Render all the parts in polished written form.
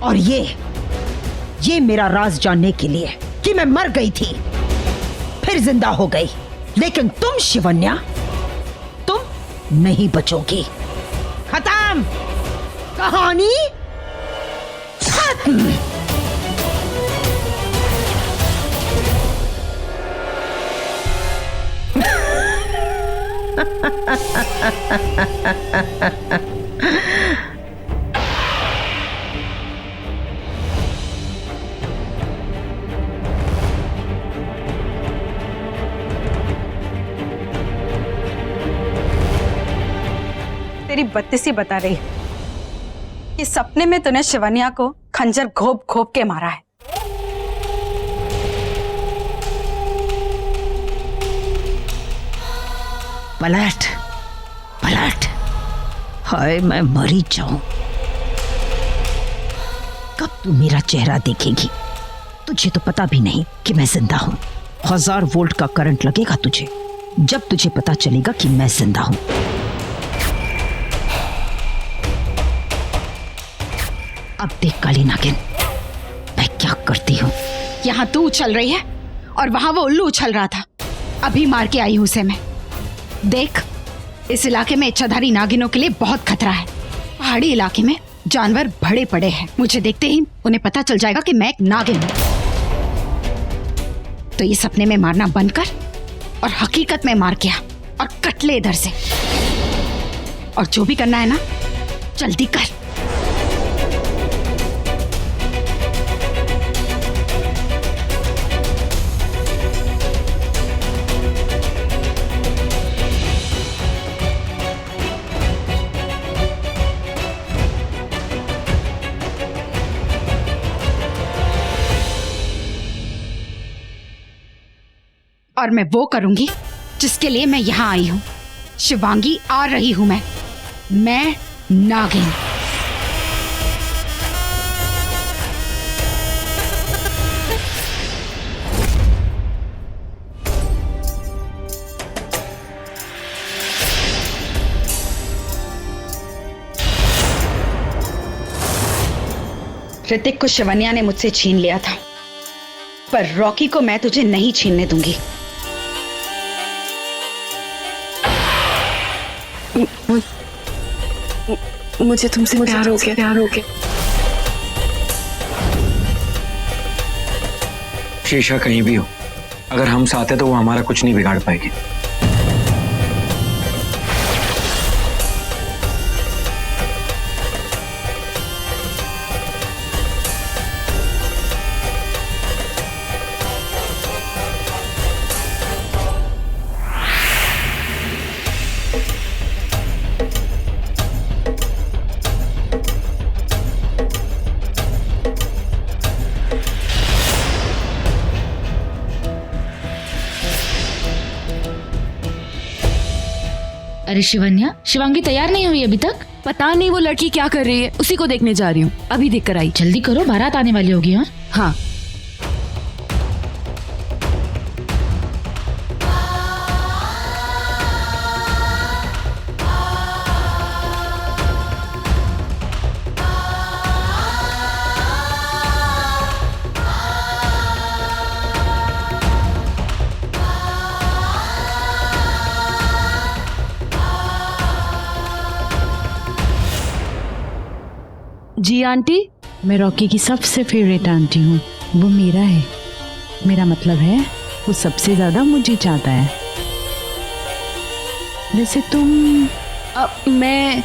और ये मेरा राज जानने के लिए कि मैं मर गई थी फिर जिंदा हो गई, लेकिन तुम शिवन्या, तुम नहीं बचोगी। खत्म, कहानी खत्म। तेरी बत्तीसी बता रही है कि सपने में तूने शिवन्या को खंजर घोप घोप के मारा है। पलट पलट, हाय मैं मरी जाऊं। कब तू मेरा चेहरा देखेगी? तुझे तो पता भी नहीं कि मैं जिंदा हूं। 1000 वोल्ट का करंट लगेगा तुझे जब तुझे पता चलेगा कि मैं जिंदा हूं। अब देख काली नागिन, मैं क्या करती हूँ। यहाँ तू उछल रही है और वहां वो उल्लू उछल रहा था। अभी मार के आई हूं उसे मैं। देख, इस इलाके में इच्छाधारी नागिनों के लिए बहुत खतरा है। पहाड़ी इलाके में जानवर भरे पड़े हैं। मुझे देखते ही उन्हें पता चल जाएगा कि मैं एक नागिन हूं। तो ये सपने में मारना बंद कर और हकीकत में मार के आ और कट ले इधर से। और जो भी करना है ना, जल्दी कर। और मैं वो करूंगी जिसके लिए मैं यहां आई हूं। शिवांगी, आ रही हूं मैं नागिन। ऋतिक को शिवन्या ने मुझसे छीन लिया था, पर रॉकी को मैं तुझे नहीं छीनने दूंगी। मुझे तुमसे प्यार हो गया। शीशा कहीं भी हो, अगर हम साथ हैं तो वो हमारा कुछ नहीं बिगाड़ पाएगी। अरे शिवन्या, शिवांगी तैयार नहीं हुई अभी तक? पता नहीं वो लड़की क्या कर रही है, उसी को देखने जा रही हूँ। अभी देख कर आई। जल्दी करो, बारात आने वाली होगी। हाँ हाँ। जी आंटी, मैं रॉकी की सबसे फेवरेट आंटी हूँ। वो मेरा है, मेरा मतलब है वो सबसे ज्यादा मुझे चाहता है। वैसे तुम मैं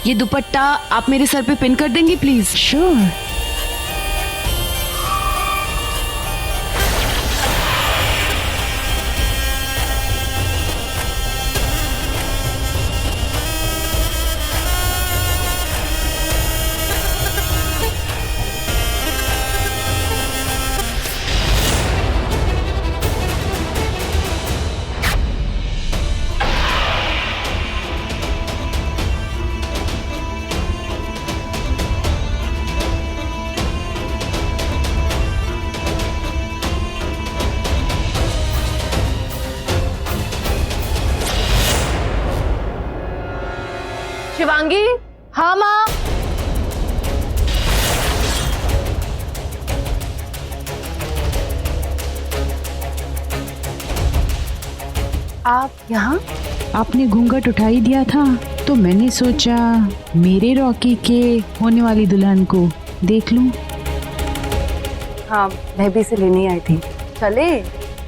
ये दुपट्टा आप मेरे सर पे पिन कर देंगी प्लीज? श्योर। शिवांगी। हाँ माँ। आप यहाँ? आपने घूंघट उठा ही दिया था तो मैंने सोचा मेरे रॉकी के होने वाली दुल्हन को देख लूं। हाँ, मैं भी इसे लेने आई थी। चले?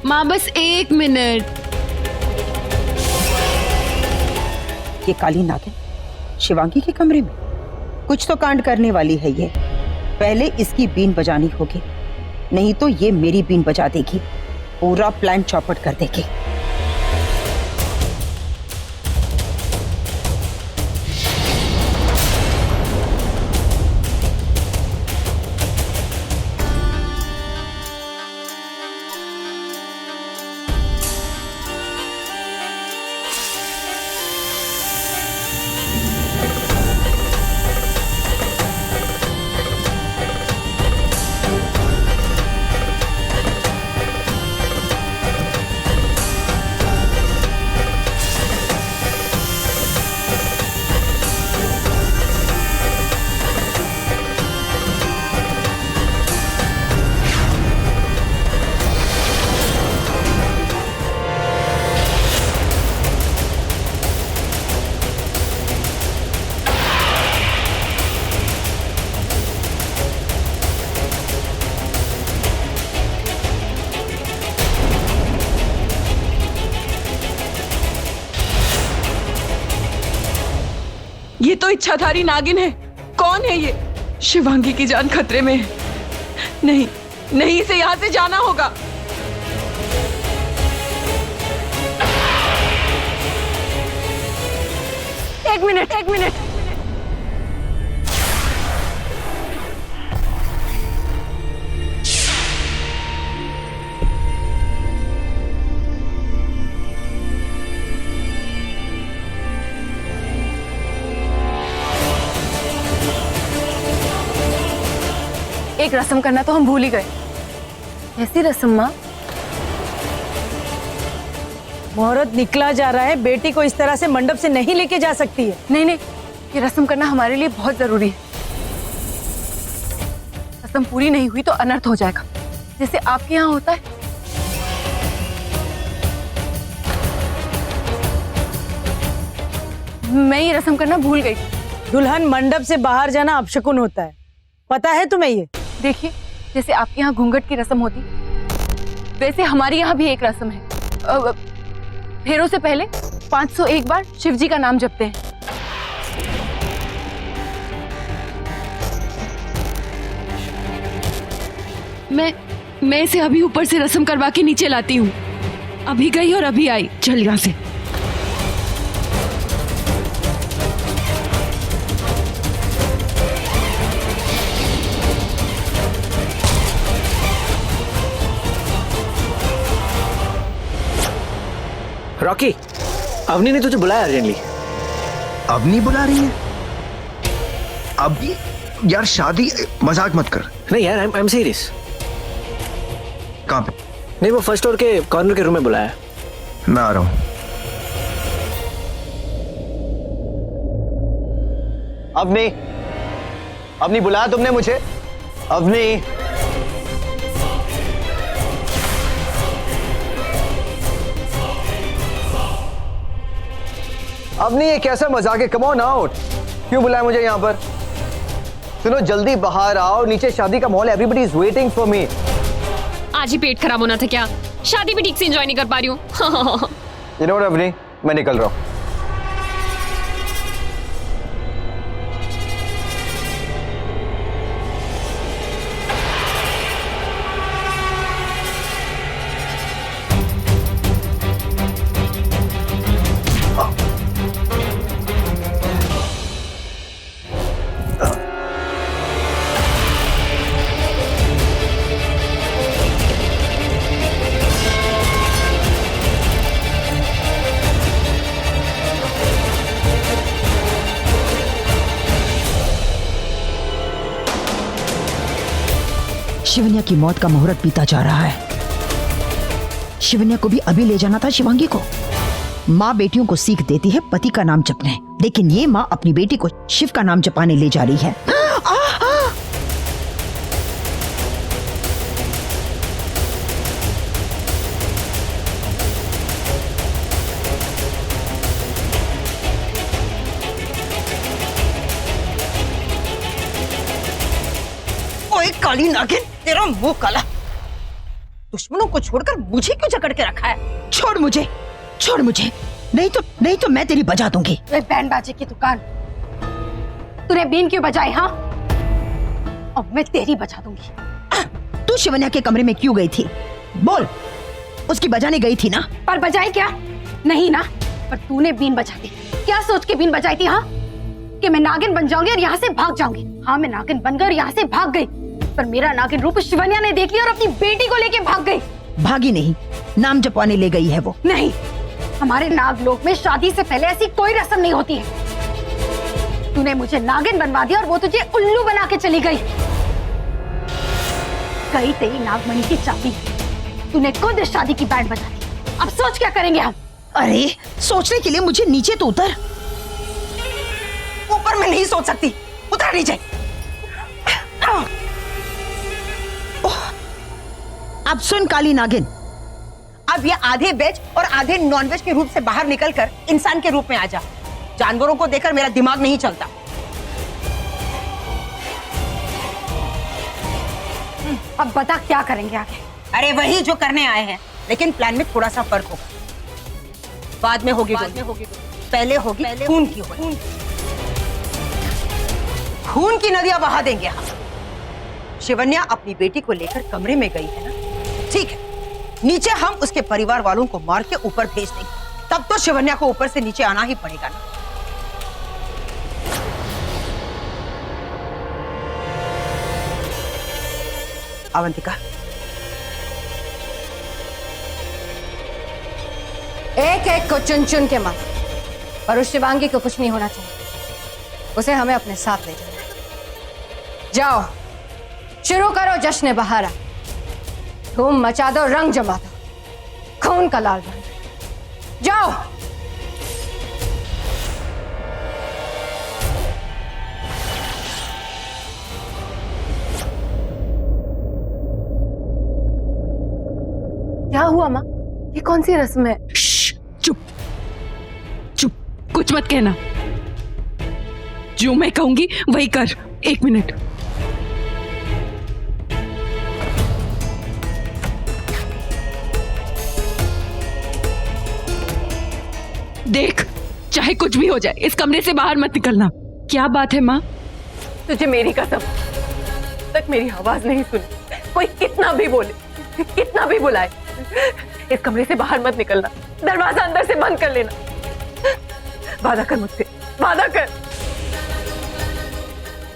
माँ बस 1 मिनट। ये काली नागिन शिवांगी के कमरे में कुछ तो कांड करने वाली है। ये पहले इसकी बीन बजानी होगी, नहीं तो ये मेरी बीन बजा देगी, पूरा प्लान चौपट कर देगी। ये तो इच्छाधारी नागिन है। कौन है ये? शिवांगी की जान खतरे में है। नहीं नहीं, इसे यहाँ से जाना होगा। एक मिनट। एक रस्म करना तो हम भूल ही गए। ऐसी रस्म माँ? मुहूर्त निकला जा रहा है, बेटी को इस तरह से मंडप से नहीं लेके जा सकती है। नहीं, ये रस्म करना हमारे लिए बहुत जरूरी है। रस्म पूरी नहीं हुई तो अनर्थ हो जाएगा, जैसे आपके यहाँ होता है। मैं ये रस्म करना भूल गई। दुल्हन मंडप से बाहर जाना अपशकुन होता है, पता है तुम्हें ये? देखिए, जैसे आपके यहाँ घूंघट की रस्म होती, वैसे हमारे यहाँ भी एक रस्म है। फेरों से पहले 501 बार शिव जी का नाम जपते हैं। मैं इसे अभी ऊपर से रस्म करवा के नीचे लाती हूँ। अभी गई और अभी आई। चल यहाँ से। रॉकी, अवनी ने तुझे बुलाया अर्जेंटली। अवनी बुला रही है? अभी यार शादी, मजाक मत कर। नहीं यार, आई एम सीरियस। कहाँ पे? नहीं, वो फर्स्ट फ्लोर के कॉर्नर के रूम में बुलाया। मैं आ रहा हूँ। अवनी बुलाया तुमने मुझे? अवनी, अवनी ये कैसा मजाक है? Come on out. क्यों बुलाया मुझे यहाँ पर? सुनो, जल्दी बाहर आओ, नीचे शादी का माहौल है, everybody is waiting for me. आज ही पेट खराब होना था क्या? शादी भी ठीक से एंजॉय नहीं कर पा रही हूँ। यू नो व्हाट अवनी, मैं निकल रहा हूँ। शिवन्या की मौत का मुहूर्त बीता जा रहा है। शिवन्या को भी अभी ले जाना था शिवांगी को। माँ बेटियों को सीख देती है पति का नाम जपने, लेकिन ये माँ अपनी बेटी को शिव का नाम जपाने ले जा रही है। काली नागिन, तेरा मुंह काला। दुश्मनों को छोड़कर मुझे क्यों जकड़ के रखा है? छोड़ मुझे, छोड़ मुझे, नहीं तो मैं तेरी बजा दूंगी। बैंड बाजे की दुकान, तूने बीन क्यों बजाई? हाँ, अब मैं तेरी बजा दूंगी। तू शिवन्या के कमरे में क्यों गई थी? बोल, उसकी बजाने गई थी ना? पर बजाई क्या? नहीं ना, पर तूने बीन बजा दी। क्या सोच के बीन बजाई थी? हाँ, कि मैं नागिन बन जाऊंगी और यहाँ से भाग जाऊंगी। हाँ, मैं नागिन बनकर और यहाँ से भाग गई, पर मेरा नागिन रूप शिवन्या ने देख लिया और अपनी बेटी को लेके भाग गई। भागी नहीं, नाम जपवाने ले गई है वो। नहीं, हमारे नागलोक में शादी से पहले ऐसी कोई रस्म नहीं होती है। तूने मुझे नागिन बनवा दिया और वो तुझे उल्लू बना के चली गई। गई तेरी नागमणि की चाबी, तूने खुद इस शादी की बैंड बजा दी। अब सोच क्या करेंगे हम? अरे, सोचने के लिए मुझे नीचे तो उतर। ऊपर मैं नहीं सोच सकती, उतर नीचे। अब सुन काली नागिन, अब ये आधे वेज और आधे नॉन वेज के रूप से बाहर निकलकर इंसान के रूप में आ जा। जानवरों को देखकर मेरा दिमाग नहीं चलता। अब बता क्या करेंगे आगे? अरे वही जो करने आए हैं, लेकिन प्लान में थोड़ा सा फर्क होगा। बाद में होगी, पहले होगी खून की होगी। खून की नदियां बहा देंगे हम। शिवन्या अपनी बेटी को लेकर कमरे में गई है ना, ठीक है, नीचे हम उसके परिवार वालों को मार के ऊपर भेज देंगे। तब तो शिवन्या को ऊपर से नीचे आना ही पड़ेगा ना। अवंतिका, एक एक को चुन चुन के मार, पर उस शिवांगी को कुछ नहीं होना चाहिए। उसे हमें अपने साथ ले जाना है। जाओ, शुरू करो जश्न बहारा। धूम मचा दो, रंग जमा दो, खून का लाल रंग। जाओ। क्या हुआ माँ? ये कौन सी रस्म है? चुप चुप, कुछ मत कहना। जो मैं कहूंगी वही कर। 1 मिनट। देख, चाहे कुछ भी हो जाए, इस कमरे से बाहर मत निकलना। क्या बात है माँ? तुझे मेरी कसम, तक मेरी आवाज नहीं सुनी। कोई कितना भी बोले, कितना भी बुलाए, इस कमरे से बाहर मत निकलना। दरवाजा अंदर से बंद कर लेना। वादा कर मुझसे, वादा कर।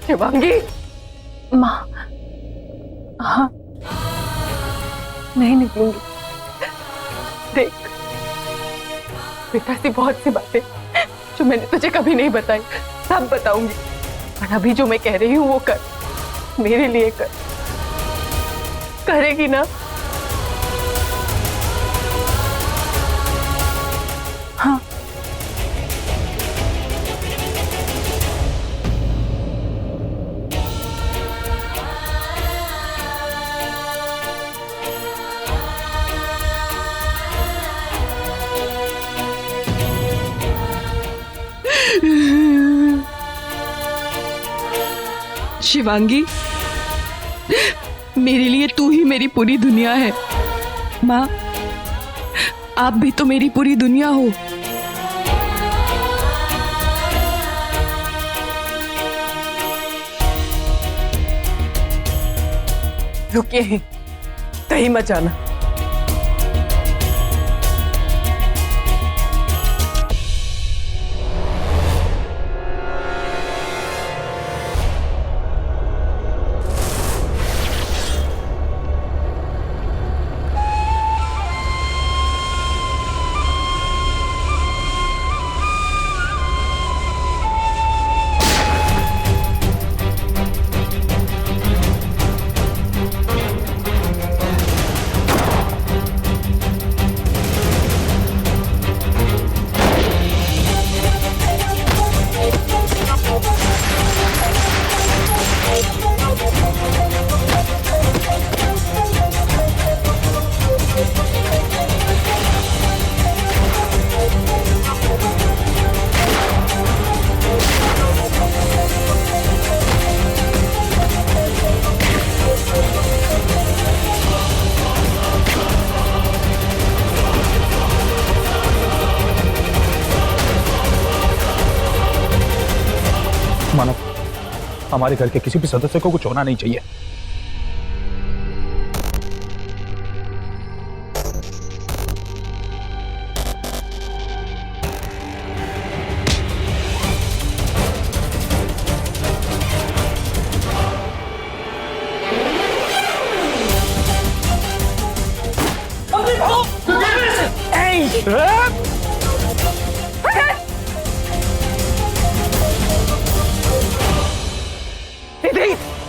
शिवांगी। माँ, हाँ, नहीं निकलूंगी। देख बेटा, ऐसी बहुत सी बातें जो मैंने तुझे कभी नहीं बताई, सब बताऊंगी। और अभी जो मैं कह रही हूँ वो कर, मेरे लिए कर। करेगी ना? हाँ। शिवांगी, मेरे लिए तू ही मेरी पूरी दुनिया है। माँ, आप भी तो मेरी पूरी दुनिया हो। रुकिए, कहीं मत जाना। मानव, हमारे घर के किसी भी सदस्य को कुछ होना नहीं चाहिए।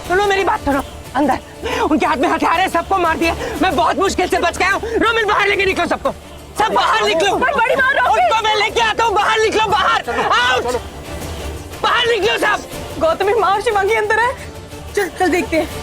सुनो मेरी बात सुनो। अंदर उनके हाथ में हथियार है, सबको मार दिया। मैं बहुत मुश्किल से बच गया हूँ। रोमिन बाहर लेके निकलो सबको, सब बाहर निकलो। बड़ी मार उनको मैं लेके आता हूँ, बाहर निकलो, बाहर आउट, बाहर निकलो सब। गौतमी माँ और शिवांगी अंदर है। चल चल देखते हैं।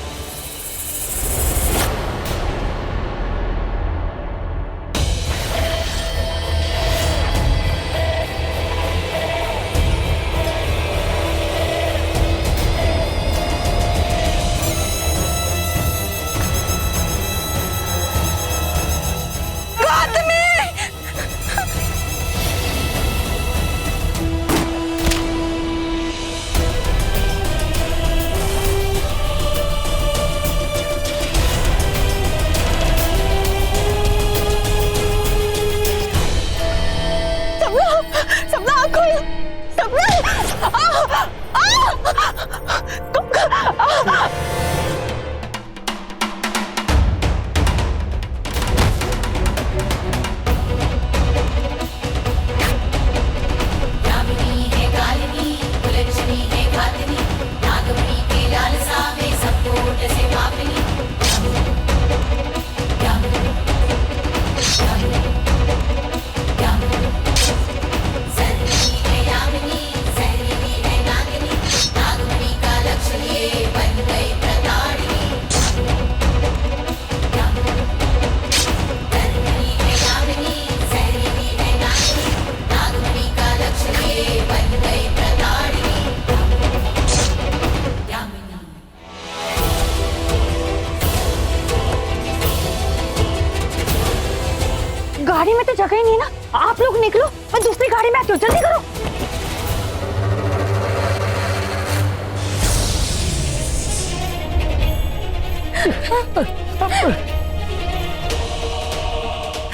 गाड़ी में तो जगह ही नहीं है ना, आप लोग निकलो, मैं दूसरी गाड़ी में आती हूँ, जल्दी करो।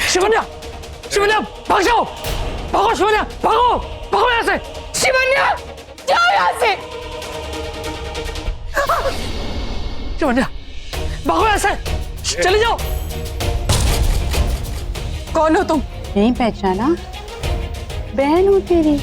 शिवन्या, शिवन्या भाग जाओ, भागो शिवन्या, भागो, भागो यहाँ से। शिवन्या जाओ यहाँ से। शिवन्या भागो यहाँ से, चले जाओ। कौन हो तुम? नहीं पहचाना? बहन हूँ तेरी।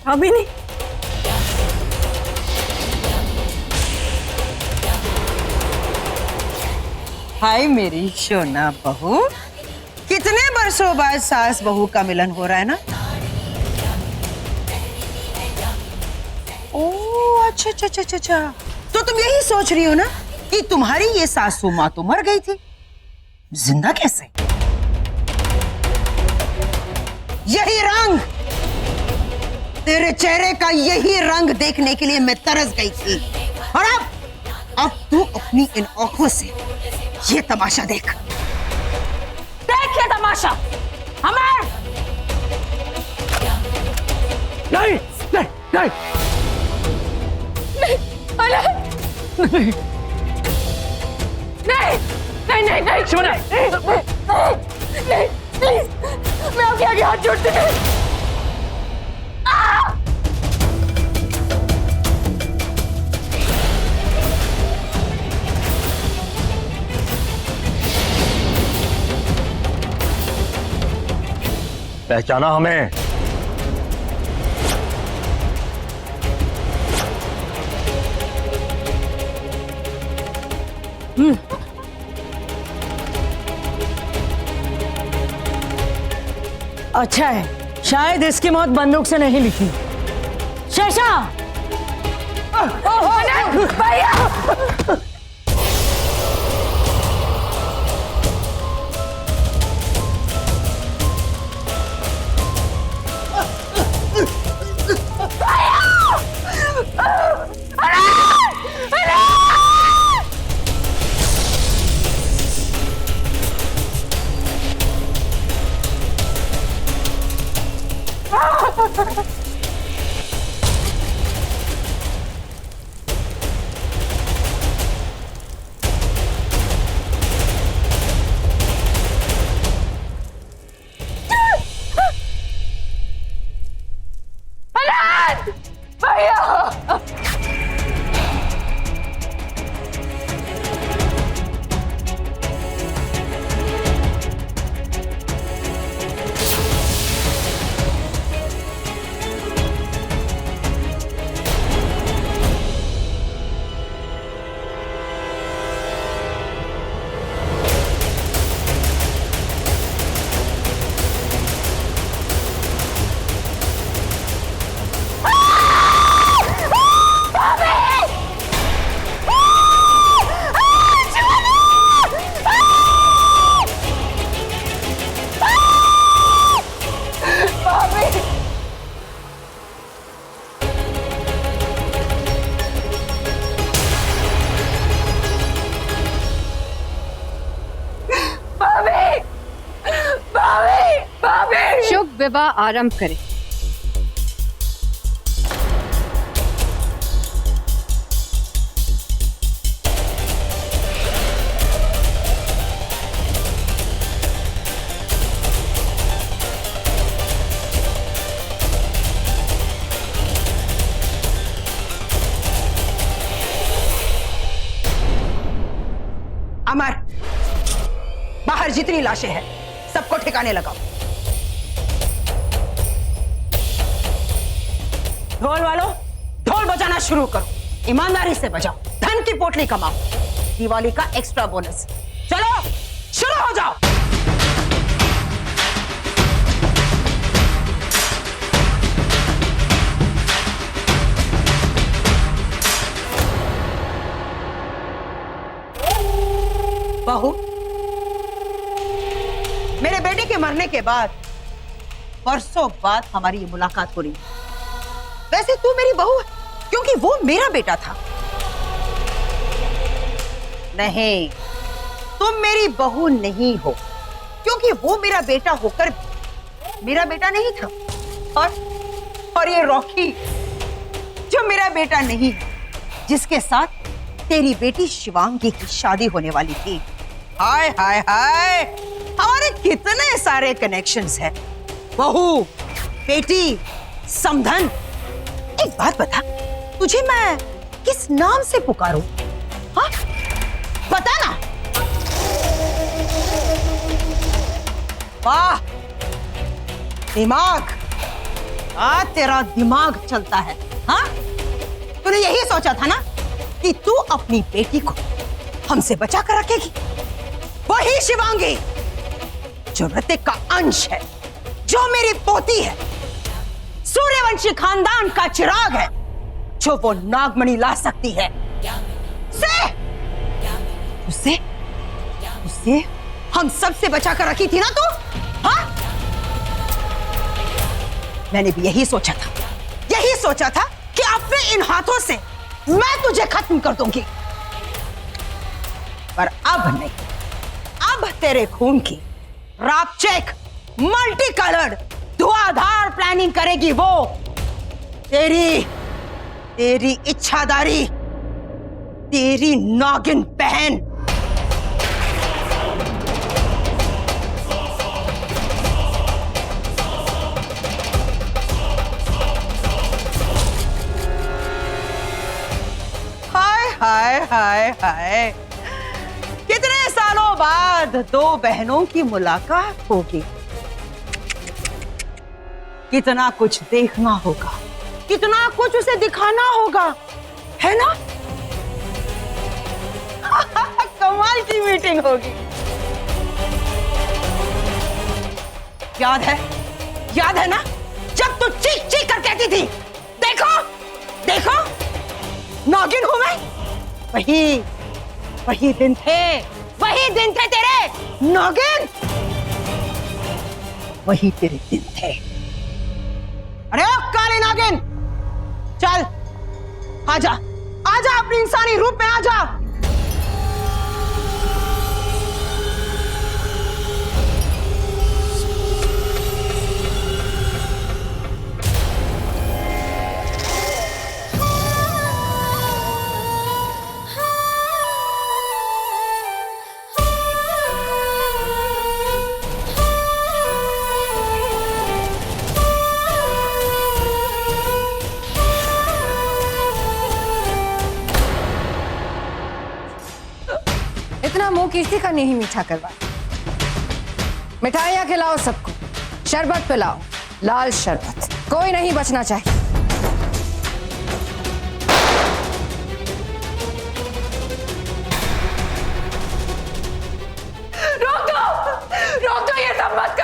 अभी नहीं। हाय मेरी सोना बहू, कितने बरसों बाद सास बहू का मिलन हो रहा है ना। ओह अच्छा अच्छा अच्छा अच्छा, तो तुम यही सोच रही हो ना कि तुम्हारी ये सासू माँ तो मर गई थी, जिंदा कैसे? यही रंग, तेरे चेहरे का यही रंग देखने के लिए मैं तरस गई थी। और अब तू अपनी इन आंखों से ये तमाशा देख। देख ये तमाशा। अमर! नहीं नहीं नहीं नहीं नहीं नहीं नहीं नहीं शिवना नहीं प्लीज, मैं आपके आगे हाथ जोड़ती हूँ। पहचाना हमें? अच्छा है, शायद इसकी मौत बंदूक से नहीं लिखी। शेषा! भैया! शुभ विवाह आरंभ करें। अमर, बाहर जितनी लाशें हैं सबको ठिकाने लगाओ। ढोल वालों, ढोल बजाना शुरू करो। ईमानदारी से बजाओ, धन की पोटली कमाओ। दिवाली का एक्स्ट्रा बोनस। चलो शुरू हो जाओ। बहू, मेरे बेटे के मरने के बाद बरसों बाद हमारी ये मुलाकात हो रही है। वैसे तू मेरी बहू है क्योंकि वो मेरा बेटा था। नहीं, तुम मेरी बहू नहीं हो क्योंकि वो मेरा बेटा होकर मेरा बेटा नहीं था। और ये रॉकी जो मेरा बेटा नहीं है, जिसके साथ तेरी बेटी शिवांगी की शादी होने वाली थी। हाय हाय हाय, हमारे कितने सारे कनेक्शंस हैं। बहू, बेटी, समधन। एक बात बता, तुझे मैं किस नाम से पुकारूं? हाँ, बता ना। वाह, दिमाग। तेरा दिमाग चलता है। हाँ, तूने यही सोचा था ना कि तू अपनी बेटी को हमसे बचा कर रखेगी। वही शिवांगी जो ऋतिक का अंश है, जो मेरी पोती है, सूर्यवंशी खानदान का चिराग है, जो वो नागमणि ला सकती है। उसे हम सबसे बचा कर रखी थी ना तू? हाँ? मैंने भी यही सोचा था कि अपने इन हाथों से मैं तुझे खत्म कर दूंगी। पर अब नहीं, अब तेरे खून की रापचेक मल्टी कलर्ड धुआंधार प्लानिंग करेगी वो। तेरी इच्छादारी, तेरी नागिन बहन। हाय हाय हाय, कितने सालों बाद दो बहनों की मुलाकात होगी। कितना कुछ देखना होगा, कितना कुछ उसे दिखाना होगा, है ना? कमाल की मीटिंग होगी। याद है ना जब तू चीख चीख कर कहती थी, देखो देखो नागिन हूं मैं। वही दिन थे तेरे नागिन, वही तेरे दिन थे। अरे ओ काले नागिन, चल आजा अपने इंसानी रूप में आजा। इतना मुंह किसी का नहीं मीठा करवा। मिठाइयां खिलाओ सबको, शरबत पिलाओ, लाल शरबत, कोई नहीं बचना चाहिए। रोक दो, ये सब मत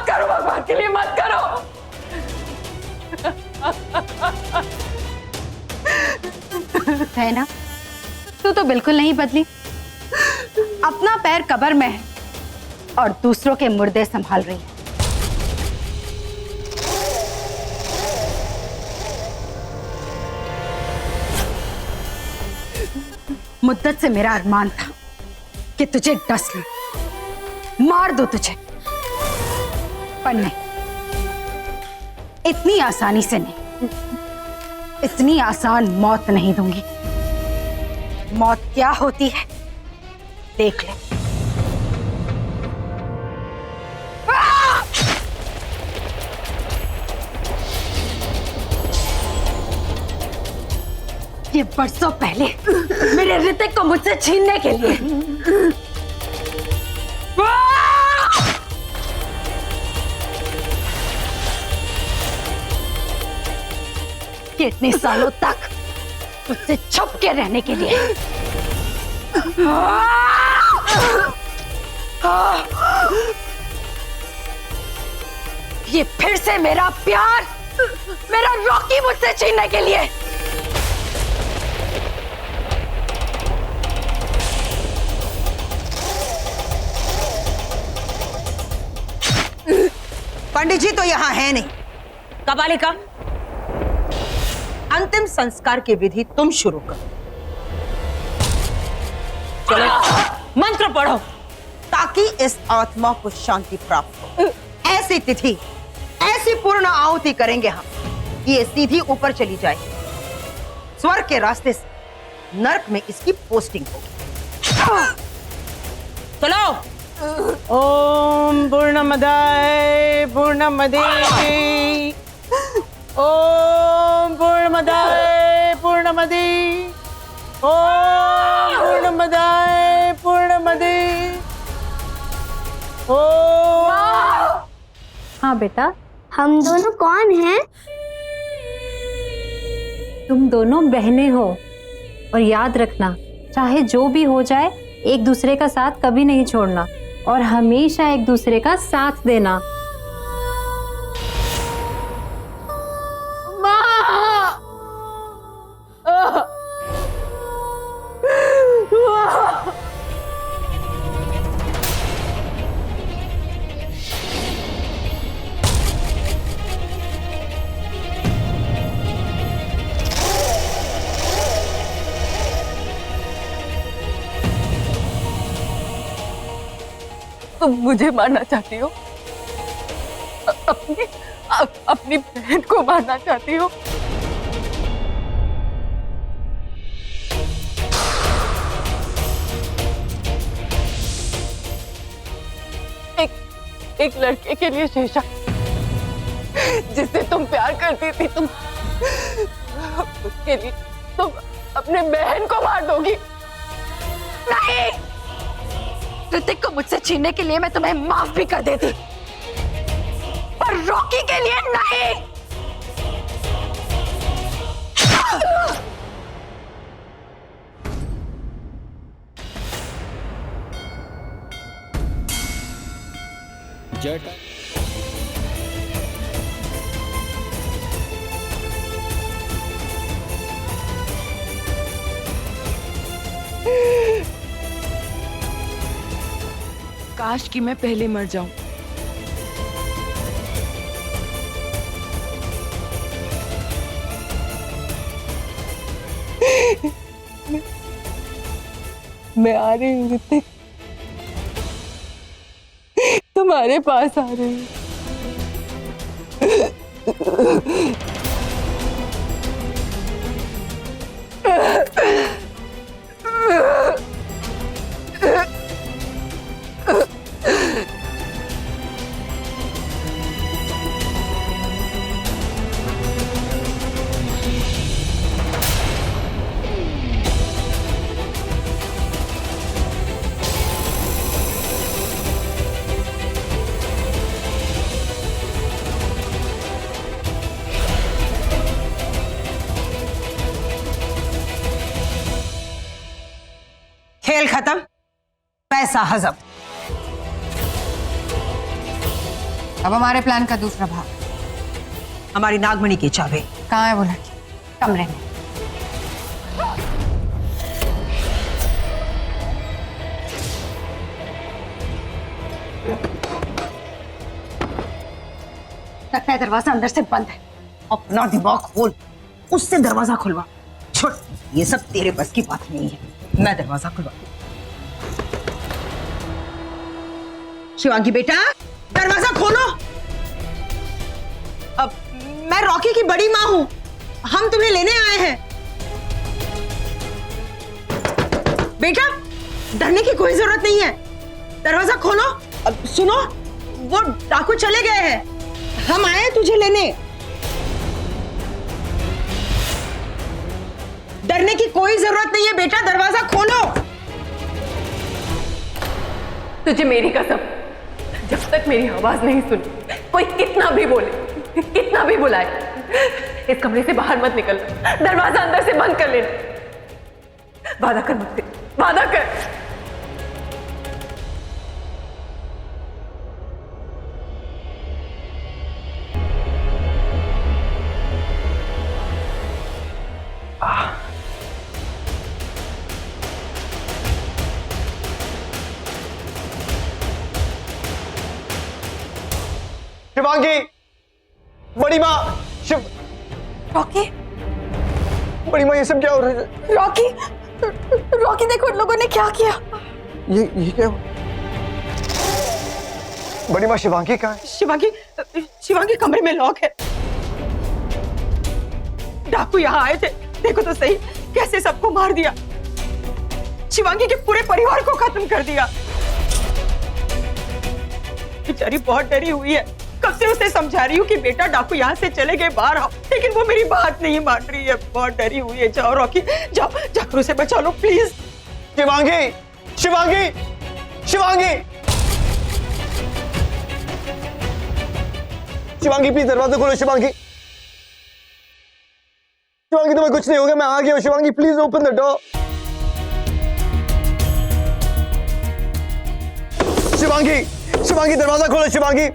करो भगवान के लिए मत करो। है ना, तू तो बिल्कुल नहीं बदली। अपना पैर कब्र में है और दूसरों के मुर्दे संभाल रही है। मुद्दत से मेरा अरमान था कि तुझे डस लूं, मार दो तुझे, पर नहीं, इतनी आसानी से नहीं, इतनी आसान मौत नहीं दूंगी। मौत क्या होती है देख ले। ये बरसों पहले मेरे ऋतिक को मुझसे छीनने के लिए कि इतने सालों तक तुझसे छुप के रहने के लिए ये फिर से मेरा प्यार, मेरा रॉकी मुझसे छीनने के लिए। पंडित जी तो यहाँ है नहीं। कपालिका, अंतिम संस्कार की विधि तुम शुरू करो। चलो मंत्र पढ़ो ताकि इस आत्मा को शांति प्राप्त हो। ऐसी तिथि, ऐसी पूर्ण आहुति करेंगे हम कि ये सीधी ऊपर चली जाए, स्वर्ग के रास्ते से नरक में इसकी पोस्टिंग होगी। चलो। ओम पूर्णमदाय पूर्णमदे, ओम पूर्णमदाय पूर्णमदे, ओम पूर्णमदाय पूर्णमदे, ओम। हाँ बेटा, हम दोनों कौन हैं? तुम दोनों बहनें हो, और याद रखना, चाहे जो भी हो जाए एक दूसरे का साथ कभी नहीं छोड़ना और हमेशा एक दूसरे का साथ देना। तुम मुझे मारना चाहती हो? अपनी बहन को मारना चाहती हो? एक लड़के के लिए शेषा, जिससे तुम प्यार करती थी, तुम उसके लिए तुम अपने बहन को मार दोगी? नहीं, ऋतिक को मुझसे छीनने के लिए मैं तुम्हें माफ भी कर देती, पर रॉकी के लिए नहीं। काश कि मैं पहले मर जाऊं। मैं आ रही हूँ ऋतिक, तुम्हारे पास आ रही हूँ। खेल खत्म, पैसा हजम। अब हमारे प्लान का दूसरा भाग। हमारी नागमणि की चाबी कहाँ है वो लड़की? कमरे में। लगता है दरवाजा अंदर से बंद है। अपना दिमाग खोल, उससे दरवाजा खुलवा। छोड़, ये सब तेरे बस की बात नहीं है। मैं दरवाजा खुलवा। शिवांगी बेटा, दरवाजा खोलो। अब मैं रॉकी की बड़ी माँ हूं, हम तुम्हें लेने आए हैं। बेटा, डरने की कोई जरूरत नहीं है, दरवाजा खोलो। अब सुनो, वो डाकू चले गए हैं, हम आए तुझे लेने। डरने की कोई जरूरत नहीं है बेटा, दरवाजा खोलो। तुझे मेरी कसम, जब तक मेरी आवाज नहीं सुनी, कोई कितना भी बोले, कितना भी बुलाए, इस कमरे से बाहर मत निकलना, दरवाजा अंदर से बंद कर लेना। वादा कर मुझसे, वादा कर। शिवांगी, बड़ी माँ, शिव रॉकी, बड़ी माँ, ये सब क्या हो रहा है? रॉकी, रॉकी देखो उन लोगों ने क्या किया। ये क्या हुआ? बड़ी माँ, शिवांगी कहाँ है? शिवांगी कमरे में लॉक है। डाकू यहाँ आए थे, देखो तो सही कैसे सबको मार दिया, शिवांगी के पूरे परिवार को खत्म कर दिया। बेचारी बहुत डरी हुई है, कब से उसे समझा रही हूँ कि बेटा डाकू यहाँ से चले गए, बाहर आओ, लेकिन वो मेरी बात नहीं मान रही है, बहुत डरी हुई है। जाओ रॉकी, जाओ जाकर उसे बचा लो प्लीज। शिवांगी, शिवांगी, शिवांगी, शिवांगी प्लीज दरवाजा खोलो। शिवांगी, शिवांगी तुम्हें कुछ नहीं होगा, मैं आ गया हूँ। Shivangi please open the door. Shivangi, Shivangi दरवाजा खोलो। शिवांगी,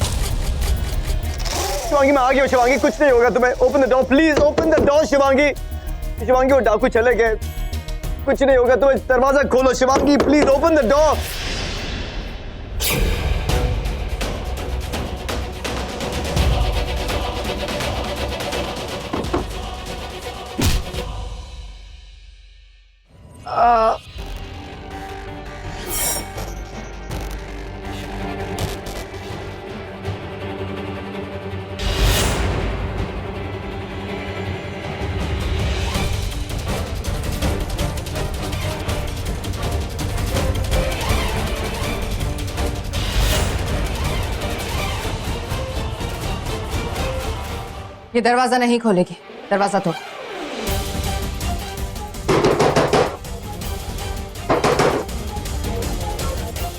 शिवांगी मैं आ गया हूँ। शिवांगी कुछ नहीं होगा तुम्हें, open the door please, open the door. Shivangi, Shivangi वो डाकू चले गए, कुछ नहीं होगा तुम्हें, दरवाजा खोलो। Shivangi please open the door. ये दरवाजा नहीं खोलेगी, दरवाजा तोड़।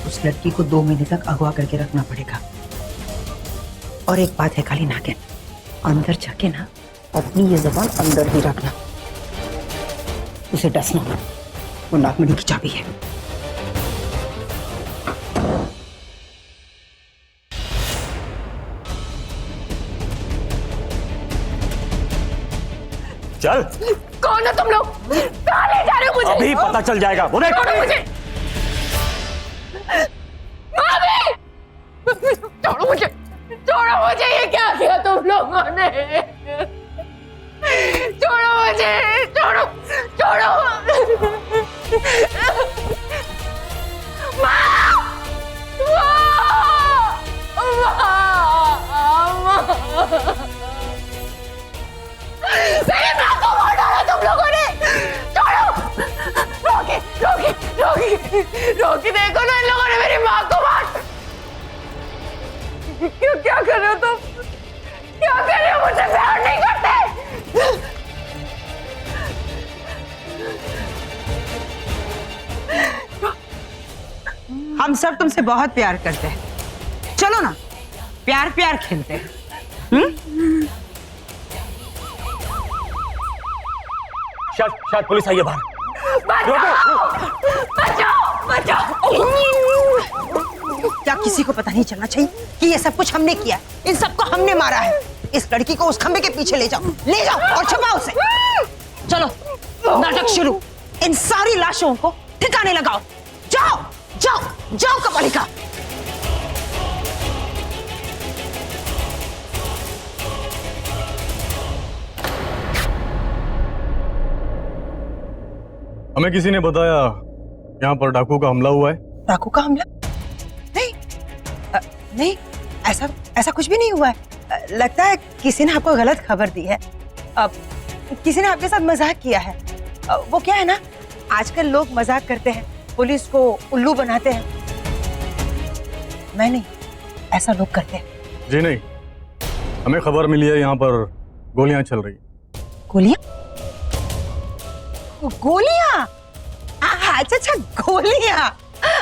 उस लड़की को 2 महीने तक अगवा करके रखना पड़ेगा। और एक बात है काली नागिन, अंदर जाके ना अपनी ये जबान अंदर ही रखना, उसे डसना मत, वो नागमणि की चाबी है। चल। कौन हो तुम लोग? कहाँ ले जा रहे हो मुझे? अभी पता चल जाएगा। छोड़ो मुझे। मामी! छोड़ो मुझे। छोड़ो मुझे। ये क्या किया तुम लोगों ने? छोड़ो मुझे। छोड़ो। छोड़ो। माँ! मेरी माँ को मार डाला तुम लोगों ने। छोड़ो। रोकी, रोकी, रोकी, रोकी। देखो ना, इन लोगों ने मेरी माँ को मार। क्या कर रहे हो तुम? क्या कर रहे हो? मुझसे प्यार नहीं करते? हम सब तुमसे बहुत प्यार करते हैं। चलो ना, प्यार प्यार खेलते हैं। शायद पुलिस आई है बाहर। बचाओ, बचाओ। क्या किसी को पता नहीं चलना चाहिए कि ये सब कुछ हमने किया? इन सबको हमने मारा है। इस लड़की को उस खंबे के पीछे ले जाओ और छुपाओ उसे। चलो नाटक शुरू। इन सारी लाशों को ठिकाने लगाओ। जाओ जाओ जाओ कपालिका। हमें किसी ने बताया यहाँ पर डाकू का हमला हुआ है। डाकू का हमला? नहीं नहीं, ऐसा कुछ भी नहीं हुआ है। लगता है किसी ने आपको गलत खबर दी है। किसी ने आपके साथ मजाक किया है। वो क्या है ना, आजकल लोग मजाक करते हैं, पुलिस को उल्लू बनाते हैं। मैं नहीं, ऐसा लोग करते हैं। जी नहीं, हमें खबर मिली है यहाँ पर गोलियां चल रही। गोलियां? गोलियां? अच्छा, गोलियां।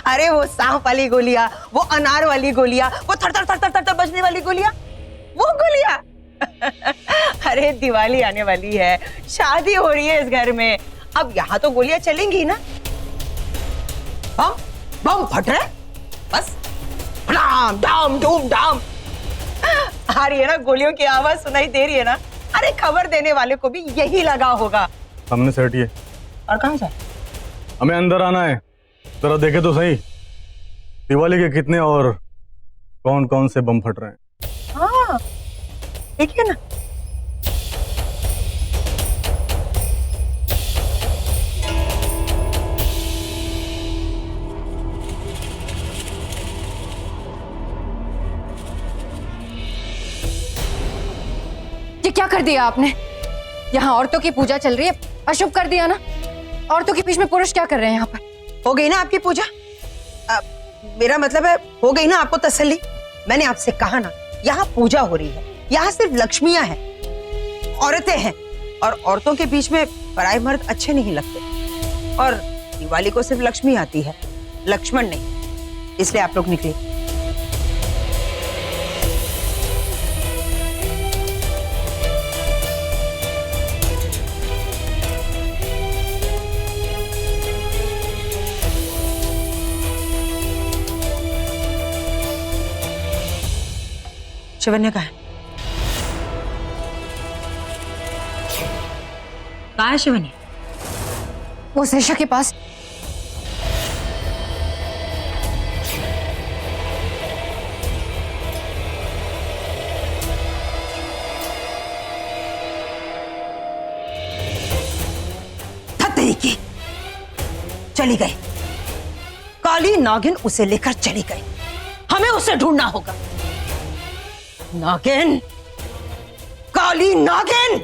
अरे वो सांप वाली गोलियां, वो अनार वाली गोलियां, वो थर थर थर थर थर बजने वाली गोलियां, वो गोलियां। अरे दिवाली आने वाली है, शादी हो रही है इस घर में, अब यहाँ तो गोलियां चलेंगी ना। बम फट रहे, बस डाम डाम डूम डाम आ रही है ना, गोलियों की आवाज सुनाई दे रही है ना। अरे खबर देने वाले को भी यही लगा होगा। सामने से हटिए। और कहाँ जाए? हमें अंदर आना है, जरा देखे तो सही दिवाली के कितने और कौन कौन से बम फट रहे हैं। हाँ देखिए ना। ये क्या कर दिया आपने? यहाँ औरतों की पूजा चल रही है, अशुभ कर दिया ना। औरतों के बीच में पुरुष क्या कर रहे हैं यहाँ पर? हो गई ना आपकी पूजा? मेरा मतलब है हो गई ना आपको तसल्ली? मैंने आपसे कहा ना, यहाँ पूजा हो रही है, यहाँ सिर्फ लक्ष्मियां हैं, औरतें हैं, और औरतों के बीच में पराये मर्द अच्छे नहीं लगते। और दिवाली को सिर्फ लक्ष्मी आती है, लक्ष्मण नहीं, इसलिए आप लोग निकले। शिवन्या कहाँ है? कहाँ है शिवन्या? वो शेषा के पास। थत्तरी की चली गई, काली नागिन उसे लेकर चली गई। हमें उसे ढूंढना होगा। नागिन, काली नागिन।